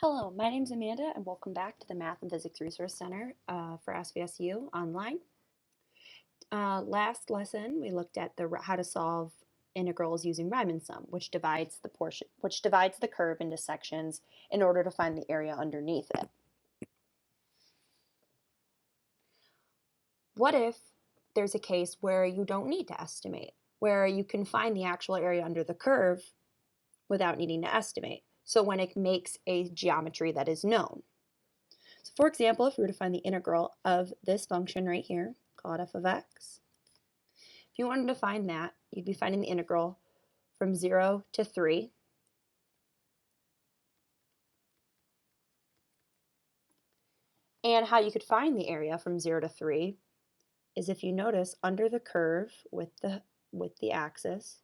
Hello, my name is Amanda and welcome back to the Math and Physics Resource Center for SVSU online. Last lesson we looked at how to solve integrals using Riemann sum, which divides the curve into sections in order to find the area underneath it. What if there's a case where you don't need to estimate, where you can find the actual area under the curve without needing to estimate? So when it makes a geometry that is known. So for example, if we were to find the integral of this function right here, call it f of x, if you wanted to find that, you'd be finding the integral from 0 to 3. And how you could find the area from 0 to 3 is if you notice under the curve with the axis,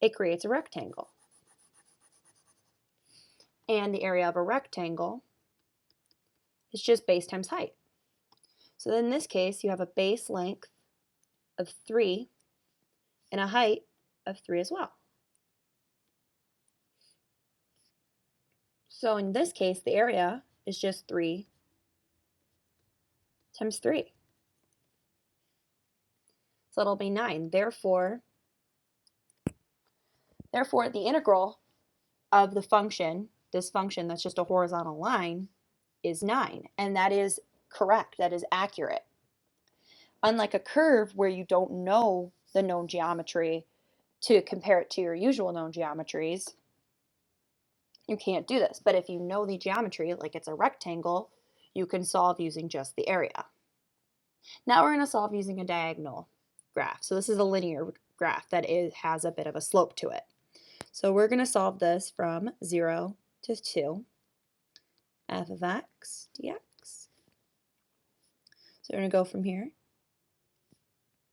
it creates a rectangle. And the area of a rectangle is just base times height. So in this case, you have a base length of 3 and a height of 3 as well. So in this case, the area is just 3 times 3. So it'll be 9. Therefore, the integral of the function, this function that's just a horizontal line, is 9. And that is correct. That is accurate. Unlike a curve where you don't know the known geometry to compare it to your usual known geometries, you can't do this. But if you know the geometry, like it's a rectangle, you can solve using just the area. Now we're going to solve using a diagonal graph. So this is a linear graph that has a bit of a slope to it. So we're going to solve this from 0 to 2, f of x dx. So we're going to go from here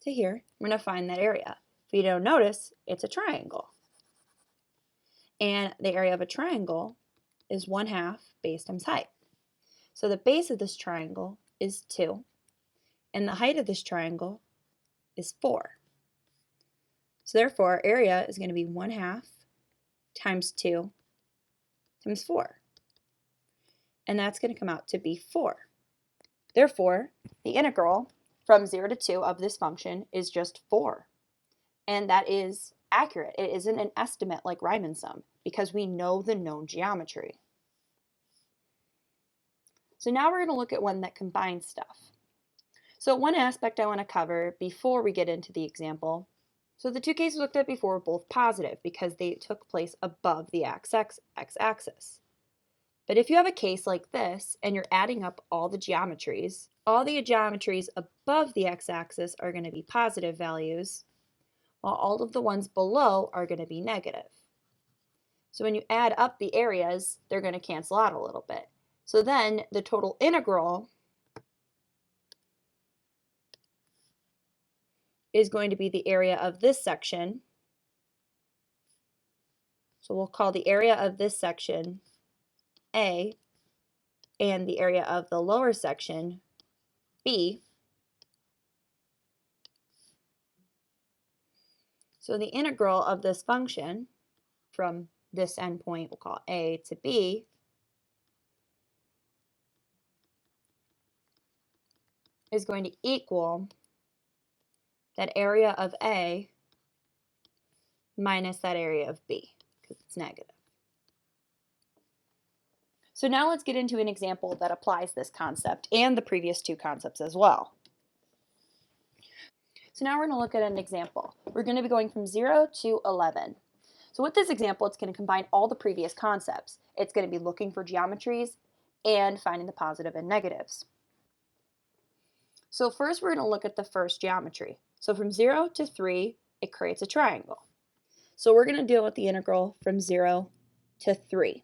to here. We're going to find that area. If you don't notice, it's a triangle. And the area of a triangle is 1/2 base times height. So the base of this triangle is 2, and the height of this triangle is 4. So therefore, our area is going to be 1/2 times 2 times 4. And that's going to come out to be 4. Therefore, the integral from 0 to 2 of this function is just 4. And that is accurate. It isn't an estimate like Riemann sum because we know the known geometry. So now we're going to look at one that combines stuff. So one aspect I want to cover before we get into the example. So the two cases looked at before were both positive because they took place above the x-axis. But if you have a case like this and you're adding up all the geometries above the x-axis are going to be positive values, while all of the ones below are going to be negative. So when you add up the areas, they're going to cancel out a little bit. So then the total integral is going to be the area of this section. So we'll call the area of this section A, and the area of the lower section B. So the integral of this function from this endpoint, we'll call A to B, is going to equal that area of A minus that area of B, because it's negative. So now let's get into an example that applies this concept and the previous two concepts as well. So now we're going to look at an example. We're going to be going from 0 to 11. So with this example, it's going to combine all the previous concepts. It's going to be looking for geometries and finding the positive and negatives. So first we're going to look at the first geometry. So from 0 to 3, it creates a triangle. So we're going to deal with the integral from 0 to 3.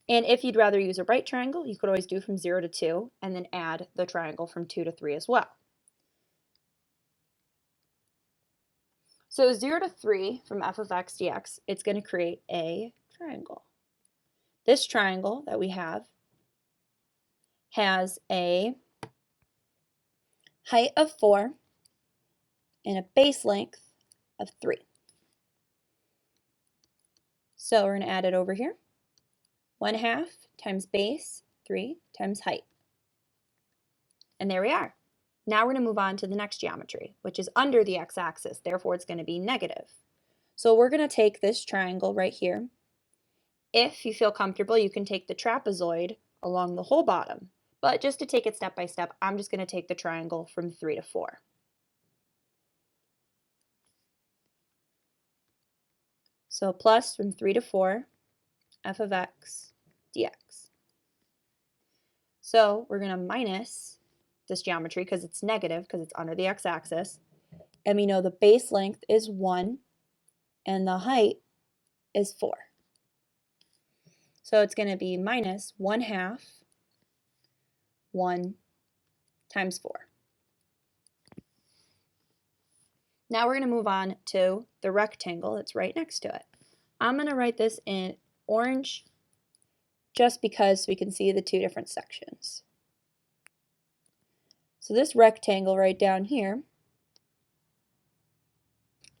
And if you'd rather use a right triangle, you could always do from 0 to 2 and then add the triangle from 2 to 3 as well. So 0 to 3 from f of x dx, it's going to create a triangle. This triangle that we have has a height of 4 and a base length of 3. So we're going to add it over here. 1/2 times base, 3 times height. And there we are. Now we're going to move on to the next geometry, which is under the x-axis. Therefore, it's going to be negative. So we're going to take this triangle right here. If you feel comfortable, you can take the trapezoid along the whole bottom. But just to take it step by step, I'm just going to take the triangle from 3 to 4. So plus from 3 to 4, f of x dx. So we're going to minus this geometry because it's negative, because it's under the x-axis. And we know the base length is 1 and the height is 4. So it's going to be minus 1/2 1 times 4. Now we're going to move on to the rectangle that's right next to it. I'm going to write this in orange just because we can see the two different sections. So this rectangle right down here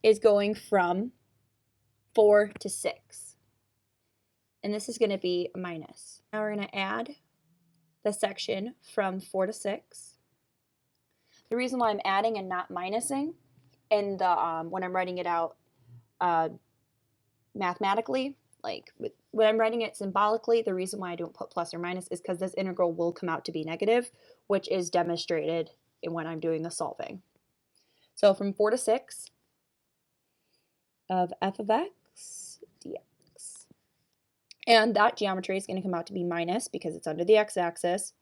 is going from 4 to 6. And this is going to be a minus. Now we're going to add the section from 4 to 6. The reason why I'm adding and not minusing in the when I'm writing it out mathematically, like when I'm writing it symbolically, the reason why I don't put plus or minus is because this integral will come out to be negative, which is demonstrated when I'm doing the solving. So from 4 to 6 of f of x dx. And that geometry is going to come out to be minus because it's under the x-axis,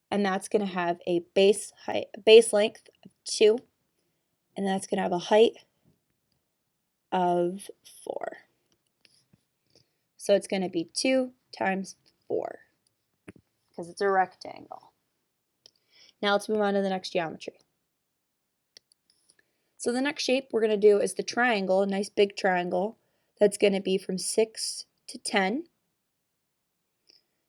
and that's going to have a base length of 2, and that's going to have a height of 4. So it's going to be 2 times 4 because it's a rectangle. Now let's move on to the next geometry. So the next shape we're going to do is the triangle, a nice big triangle that's going to be from 6 to 10.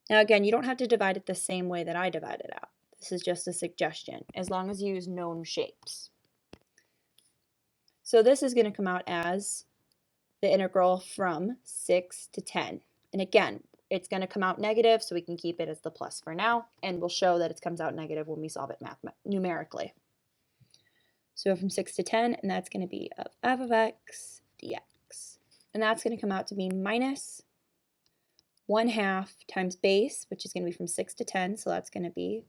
Now again, you don't have to divide it the same way that I divided it out. This is just a suggestion, as long as you use known shapes. So this is going to come out as the integral from 6 to 10. And again, it's going to come out negative, so we can keep it as the plus for now, and we'll show that it comes out negative when we solve it numerically. So from 6 to 10, and that's going to be of f of x dx. And that's going to come out to be minus 1/2 times base, which is going to be from 6 to 10, so that's going to be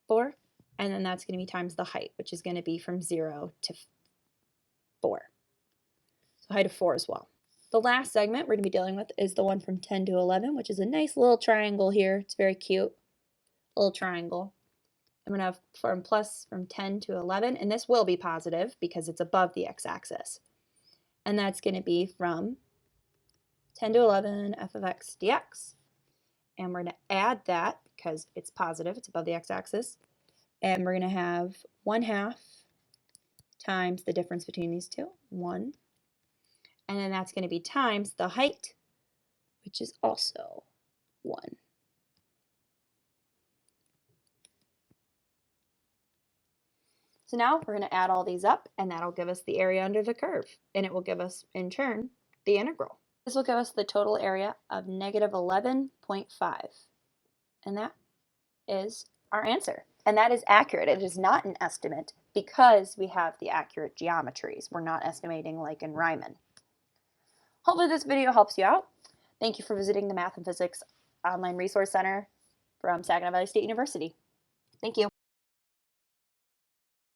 4. And then that's going to be times the height, which is going to be from 0 to 4. So height of 4 as well. The last segment we're going to be dealing with is the one from 10 to 11, which is a nice little triangle here. It's very cute, little triangle. I'm going to have from 10 to 11, and this will be positive because it's above the x-axis. And that's going to be from 10 to 11 f of x dx. And we're going to add that because it's positive, it's above the x-axis. And we're going to have 1/2 times the difference between these two, 1. And then that's going to be times the height, which is also 1. So now we're going to add all these up, and that'll give us the area under the curve. And it will give us, in turn, the integral. This will give us the total area of negative 11.5. And that is our answer. And that is accurate. It is not an estimate because we have the accurate geometries. We're not estimating like in Riemann. Hopefully this video helps you out. Thank you for visiting the Math and Physics Online Resource Center from Saginaw Valley State University. Thank you.